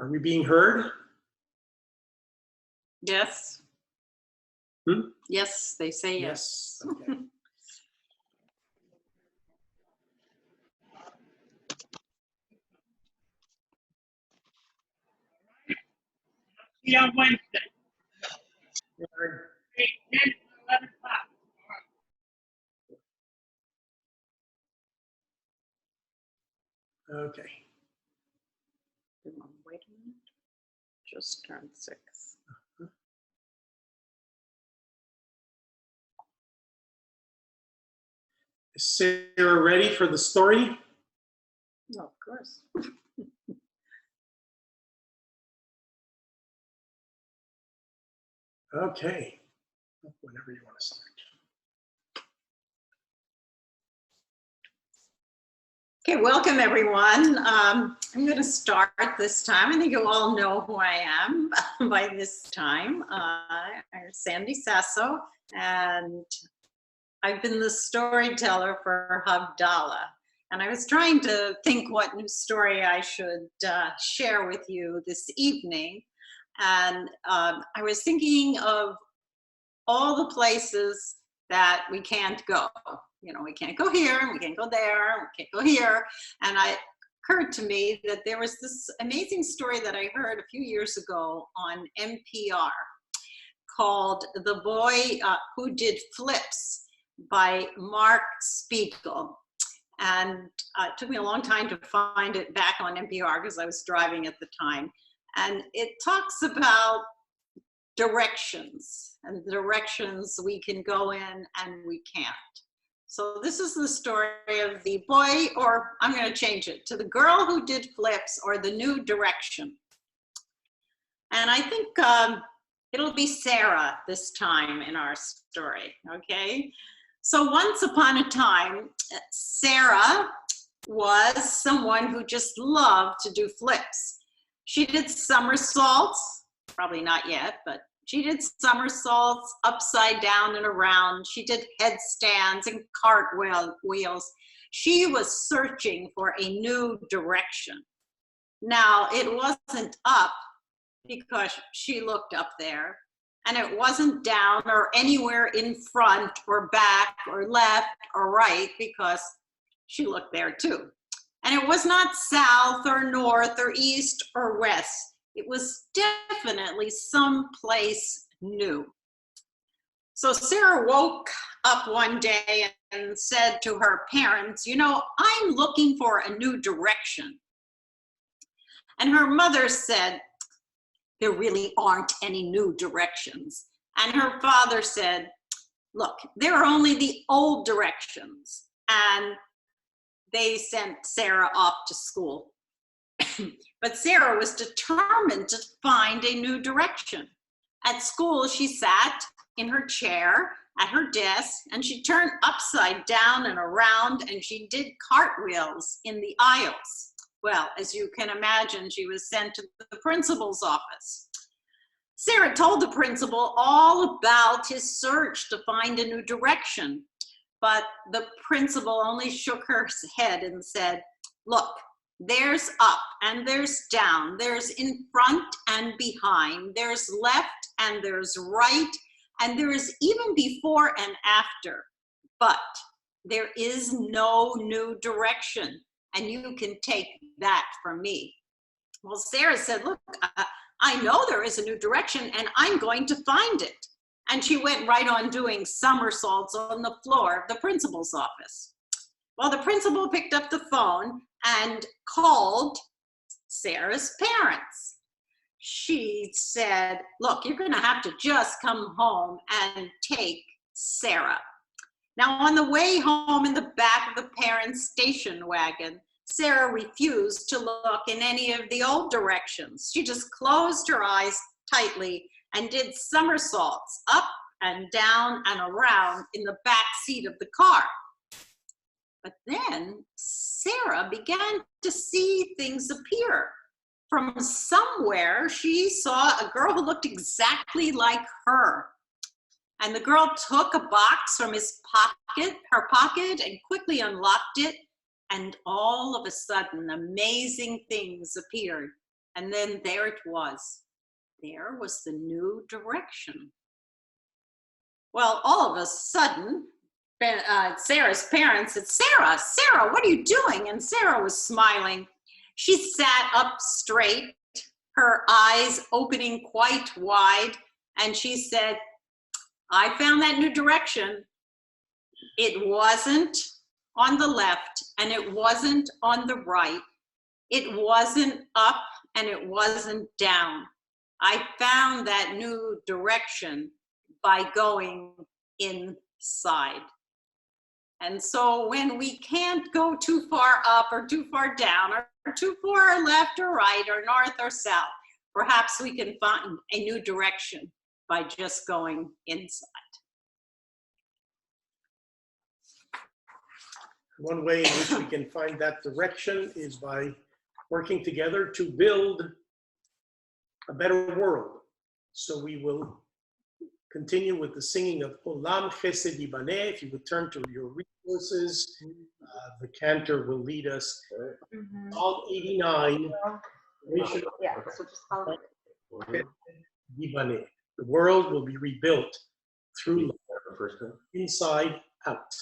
Are we being heard? Yes. Hmm? Yes, they say yes. Okay. See you on Wednesday. Right. 10, 11 o'clock. Okay. Wait a minute. Just turned 6. Is Sarah ready for the story? Oh, of course. Okay. Whenever you want to start. Okay, welcome everyone. I'm going to start this time. I think you all know who I am by this time. I'm Sandy Sasso, and I've been the storyteller for Havdalah. And I was trying to think what new story I should share with you this evening. And I was thinking of all the places that we can't go. You know, we can't go here, and we can't go there, and we can't go here. And it occurred to me that there was this amazing story that I heard a few years ago on NPR called The Boy Who Did Flips by Mark Spiegel. And it took me a long time to find it back on NPR because I was driving at the time. And it talks about directions and the directions we can go in and we can't. So this is the story of the boy, or I'm going to change it to the girl who did flips, or the new direction. And I think it'll be Sarah this time in our story, okay? So once upon a time, Sarah was someone who just loved to do flips. She did somersaults, probably not yet, but she did somersaults upside down and around. She did headstands and cartwheels. She was searching for a new direction. Now, it wasn't up because she looked up there, and it wasn't down or anywhere in front or back or left or right because she looked there too. And it was not south or north or east or west. It was definitely someplace new. So Sarah woke up one day and said to her parents, you know, I'm looking for a new direction. And her mother said, there really aren't any new directions. And her father said, look, there are only the old directions. And they sent Sarah off to school. But Sarah was determined to find a new direction. At school, she sat in her chair at her desk, and she turned upside down and around, and she did cartwheels in the aisles. Well, as you can imagine, she was sent to the principal's office. Sarah told the principal all about his search to find a new direction, but the principal only shook her head and said, look, there's up and there's down, there's in front and behind, there's left and there's right, and there is even before and after, but there is no new direction, and you can take that from me. Well, Sarah said, look, I know there is a new direction and I'm going to find it. And she went right on doing somersaults on the floor of the principal's office. Well, the principal picked up the phone and called Sarah's parents. She said, look, you're going to have to just come home and take Sarah. Now, on the way home in the back of the parents' station wagon, Sarah refused to look in any of the old directions. She just closed her eyes tightly and did somersaults up and down and around in the back seat of the car. But then Sarah began to see things appear. From somewhere, she saw a girl who looked exactly like her. And the girl took a box from her pocket, and quickly unlocked it. And all of a sudden, amazing things appeared. And then there it was. There was the new direction. Well, all of a sudden, Sarah's parents said, Sarah, what are you doing? And Sarah was smiling. She sat up straight, her eyes opening quite wide, and she said, I found that new direction. It wasn't on the left, and it wasn't on the right. It wasn't up, and it wasn't down. I found that new direction by going inside. And so when we can't go too far up or too far down or too far left or right or north or south, perhaps we can find a new direction by just going inside. One way in which we can find that direction is by working together to build a better world. So we will continue with the singing of Olam Chesed Yibaneh. If you would turn to your resources, the cantor will lead us. Psalm 89. Yeah, so just follow it. Yibaneh. The world will be rebuilt through love, inside out.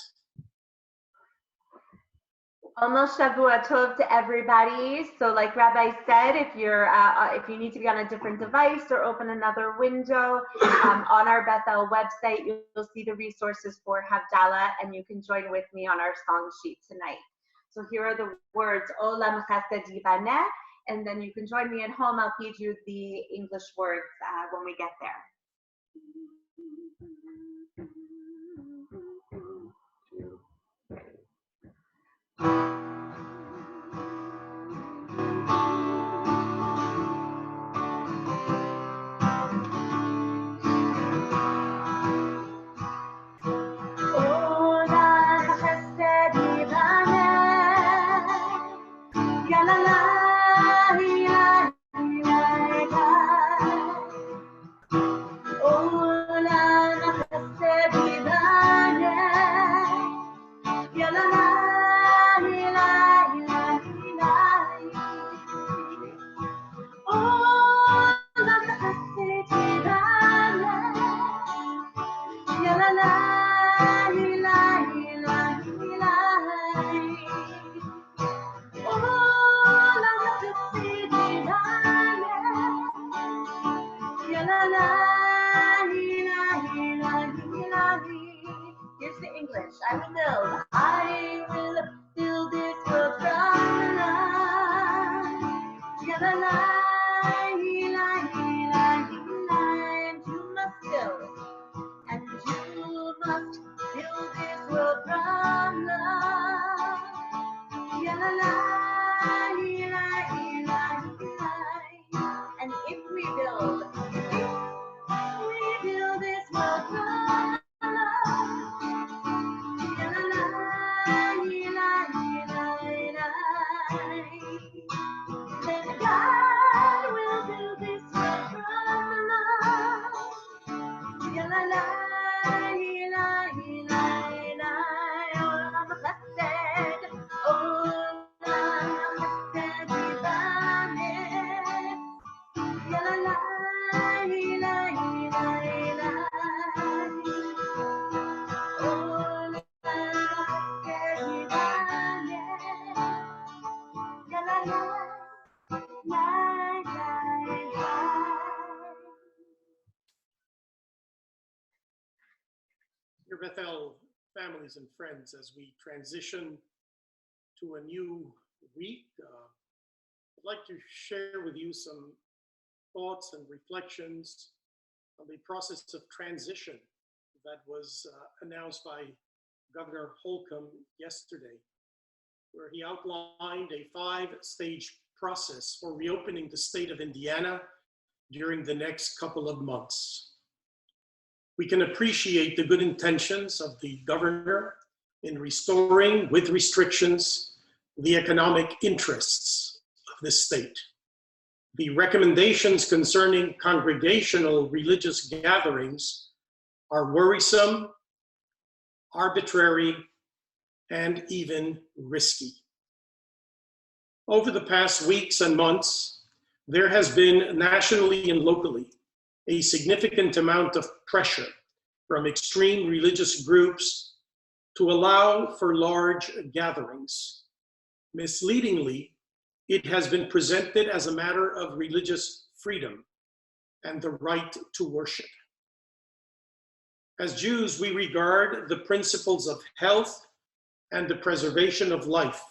Almost Shavua Tov to everybody. So like Rabbi said, if you need to be on a different device or open another window, on our Beth-El website, you'll see the resources for Havdalah, and you can join with me on our song sheet tonight. So here are the words, Olam Chesed Yibaneh, and then you can join me at home. I'll feed you the English words when we get there. Here's the English. I will build this world from love. And you must build. And you must build this world from love. And if we build this world from love, then God will build this world from love. Dear Beth-El families and friends, as we transition to a new week, I'd like to share with you some thoughts and reflections on the process of transition that was announced by Governor Holcomb yesterday, where he outlined a 5-stage process for reopening the state of Indiana during the next couple of months. We can appreciate the good intentions of the governor in restoring, with restrictions, the economic interests of the state. The recommendations concerning congregational religious gatherings are worrisome, arbitrary, and even risky. Over the past weeks and months, There has been nationally and locally a significant amount of pressure from extreme religious groups to allow for large gatherings. Misleadingly, it has been presented as a matter of religious freedom and the right to worship. As Jews, we regard the principles of health and the preservation of life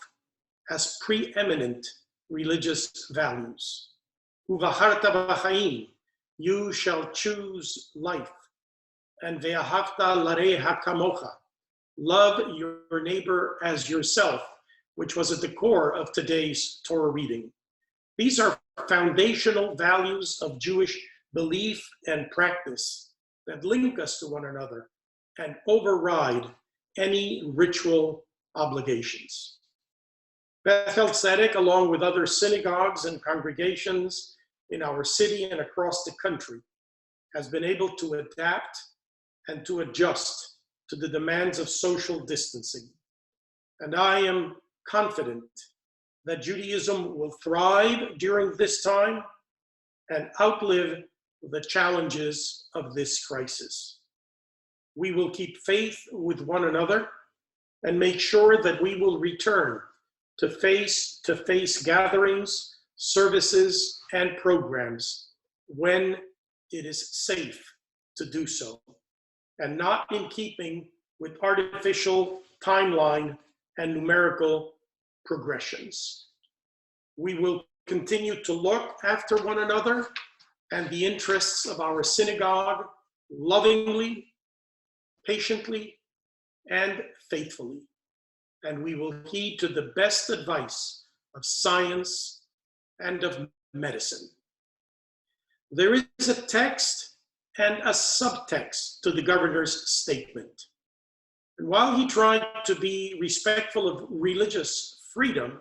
as preeminent religious values. Uvaharta b'chaim, you shall choose life, and ve'ahavta lareha kamocha, love your neighbor as yourself, which was at the core of today's Torah reading. These are foundational values of Jewish belief and practice that link us to one another and override any ritual obligations. Beth-El Tzedek, along with other synagogues and congregations in our city and across the country, has been able to adapt and to adjust to the demands of social distancing. And I am confident that Judaism will thrive during this time and outlive the challenges of this crisis. We will keep faith with one another and make sure that we will return to face-to-face gatherings, services, and programs when it is safe to do so, and not in keeping with artificial timeline and numerical progressions. We will continue to look after one another and the interests of our synagogue lovingly, patiently, and faithfully. And we will heed to the best advice of science and of medicine. There is a text and a subtext to the governor's statement. And while he tried to be respectful of religious freedom,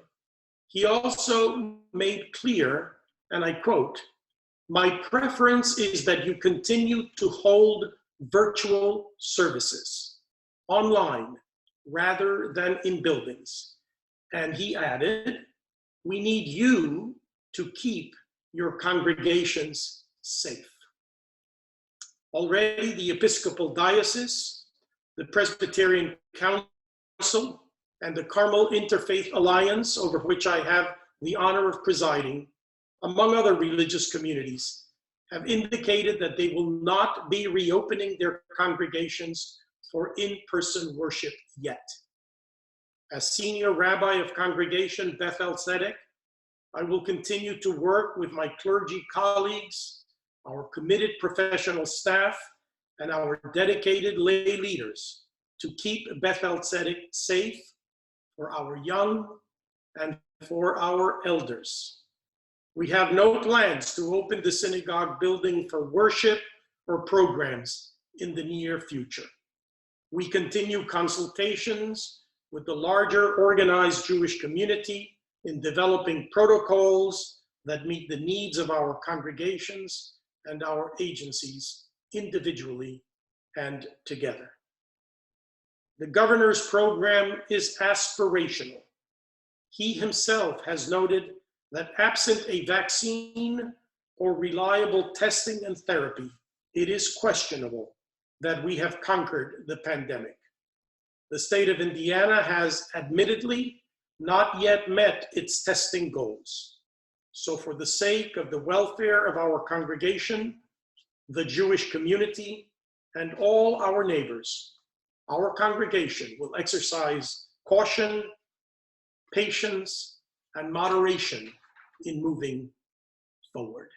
he also made clear, and I quote, "My preference is that you continue to hold virtual services online rather than in buildings." And he added, "We need you to keep your congregations safe." Already the Episcopal Diocese, the Presbyterian Council, and the Carmel Interfaith Alliance, over which I have the honor of presiding, among other religious communities, have indicated that they will not be reopening their congregations for in-person worship yet. As senior rabbi of congregation Beth-El Tzedek, I will continue to work with my clergy colleagues, our committed professional staff, and our dedicated lay leaders to keep Beth-El Tzedek safe for our young and for our elders. We have no plans to open the synagogue building for worship or programs in the near future. We continue consultations with the larger organized Jewish community in developing protocols that meet the needs of our congregations and our agencies individually and together. The governor's program is aspirational. He himself has noted that absent a vaccine or reliable testing and therapy, it is questionable that we have conquered the pandemic. The state of Indiana has admittedly not yet met its testing goals. So for the sake of the welfare of our congregation, the Jewish community, and all our neighbors, our congregation will exercise caution, patience, and moderation in moving forward.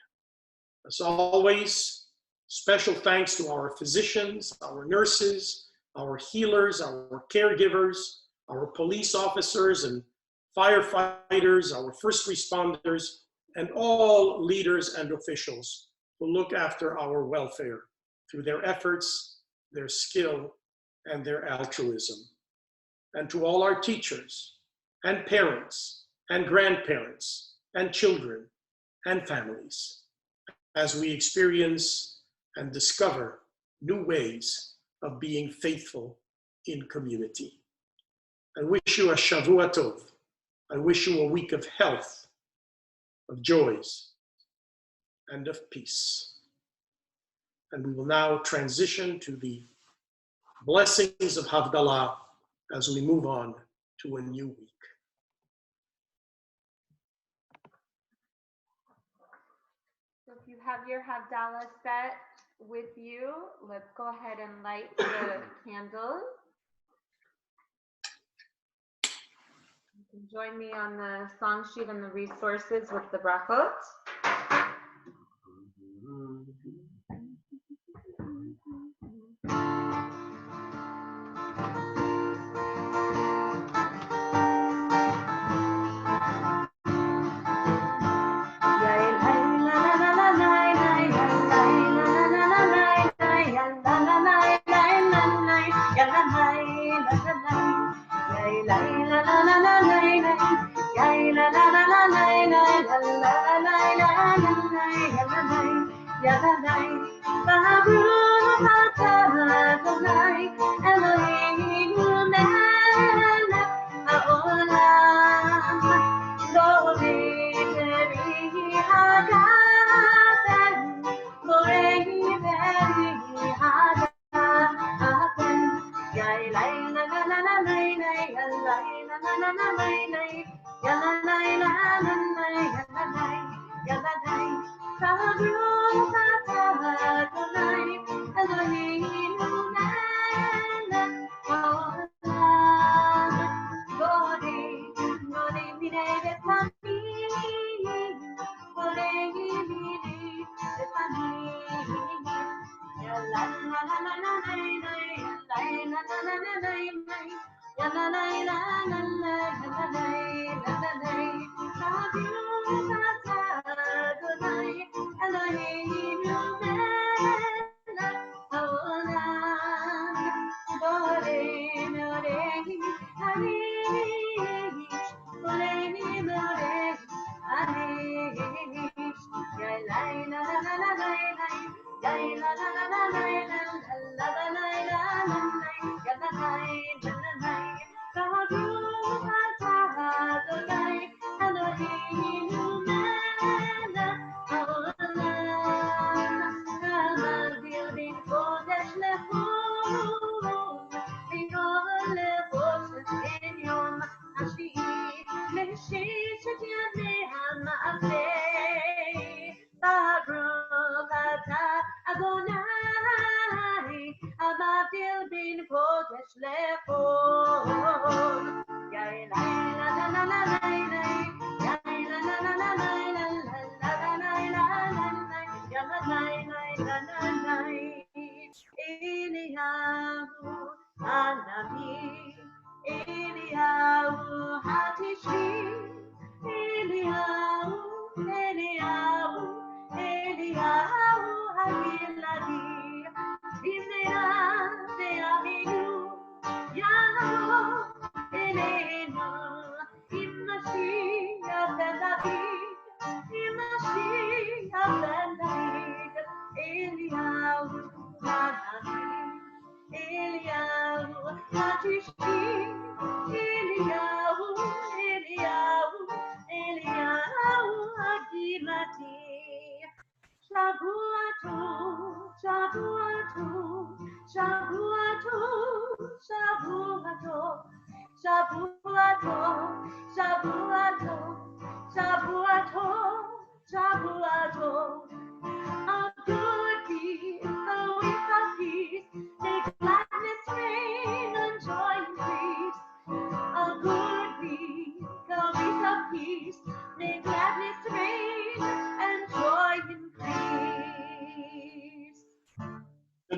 As always, special thanks to our physicians, our nurses, our healers, our caregivers, our police officers and firefighters, our first responders, and all leaders and officials who look after our welfare through their efforts, their skill, and their altruism. And to all our teachers and parents and grandparents and children and families, as we experience and discover new ways of being faithful in community. I wish you a Shavua Tov. I wish you a week of health, of joys, and of peace. And we will now transition to the blessings of Havdalah as we move on to a new week. So if you have your Havdalah set with you, let's go ahead and light the candles. You can join me on the song sheet and the resources with the brachot.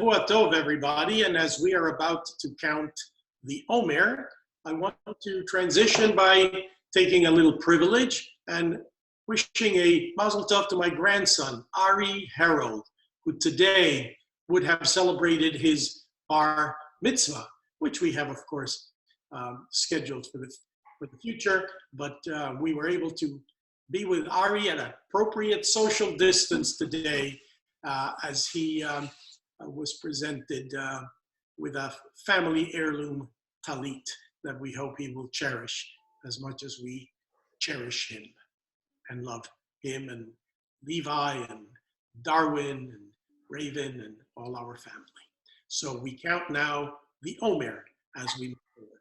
Shavua Tov, everybody, and as we are about to count the Omer, I want to transition by taking a little privilege and wishing a Mazel Tov to my grandson, Ari Harold, who today would have celebrated his bar mitzvah, which we have, of course, scheduled for the future, but we were able to be with Ari at an appropriate social distance today as he was presented with a family heirloom talit that we hope he will cherish as much as we cherish him and love him and Levi and Darwin and Raven and all our family. So we count now the Omer as we move forward.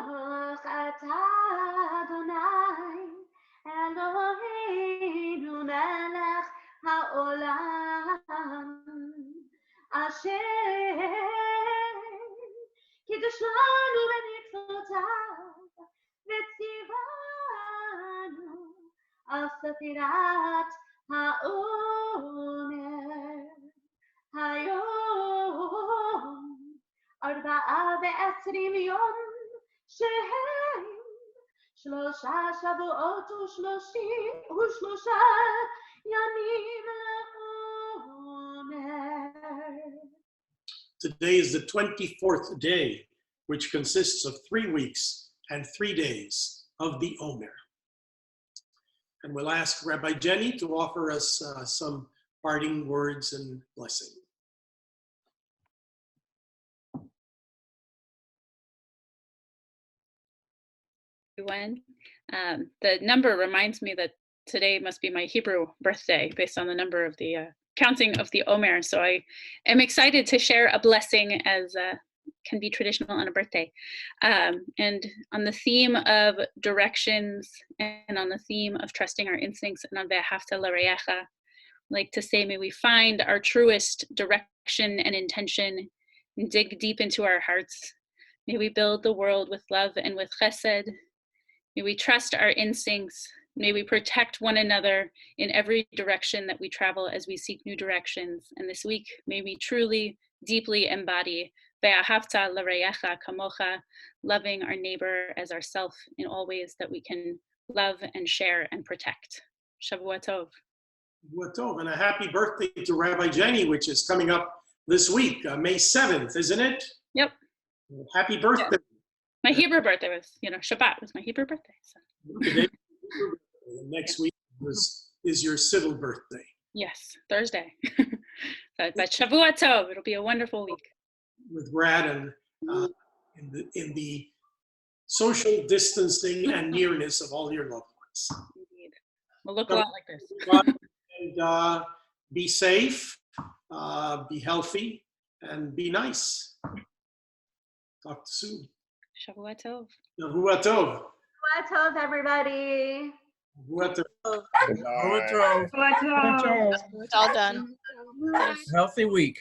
Baruch atah Adonai Eloheinu melech haolam asher kiddushanu b'mitzvotav v'tzivanu al setirat haomer hayom ארבעה ועשרים יום שהם 3 שבועות ושלושה ימים לעומר. Today is the 24th day, which consists of 3 weeks and 3 days of the Omer. And we'll ask Rabbi Jenny to offer us some parting words and blessing. Everyone. The number reminds me that today must be my Hebrew birthday based on the number of the counting of the Omer. So I am excited to share a blessing as can be traditional on a birthday. And on the theme of directions and on the theme of trusting our instincts and on Havdalah Re'echa, like to say, may we find our truest direction and intention and dig deep into our hearts. May we build the world with love and with chesed. May we trust our instincts. May we protect one another in every direction that we travel as we seek new directions. And this week, may we truly, deeply embody Ve'ahavta l'reyecha kamocha, loving our neighbor as ourself in all ways that we can love and share and protect. Shavua Tov. Shavua Tov, and a happy birthday to Rabbi Jenny, which is coming up this week, May 7th, isn't it? Yep. Happy birthday. Yeah. My Hebrew birthday was, Shabbat was my Hebrew birthday. So. Today, next week is your civil birthday. Yes, Thursday. But Shavua Tov, it'll be a wonderful week. With Brad and in the social distancing and nearness of all your loved ones. Indeed. We'll look a lot like this. And be safe, be healthy, and be nice. Talk to you soon. Shavua Tov. Shavua Tov. Shavua Tov, everybody. Shavua Tov. Shavua Tov. It's all done. Healthy week.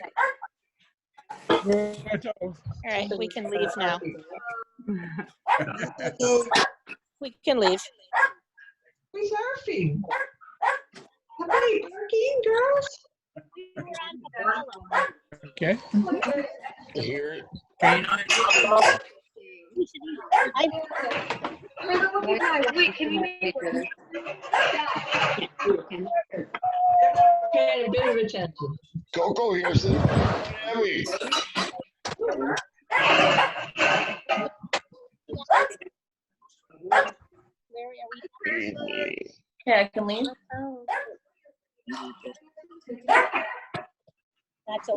All right, we can leave now. We can leave. Who's surfing? Somebody parking, girls? Okay. Hear it. Wait, can you make paying a bit of attention? Coco, here's the heavy. Yeah, I can leave. That's a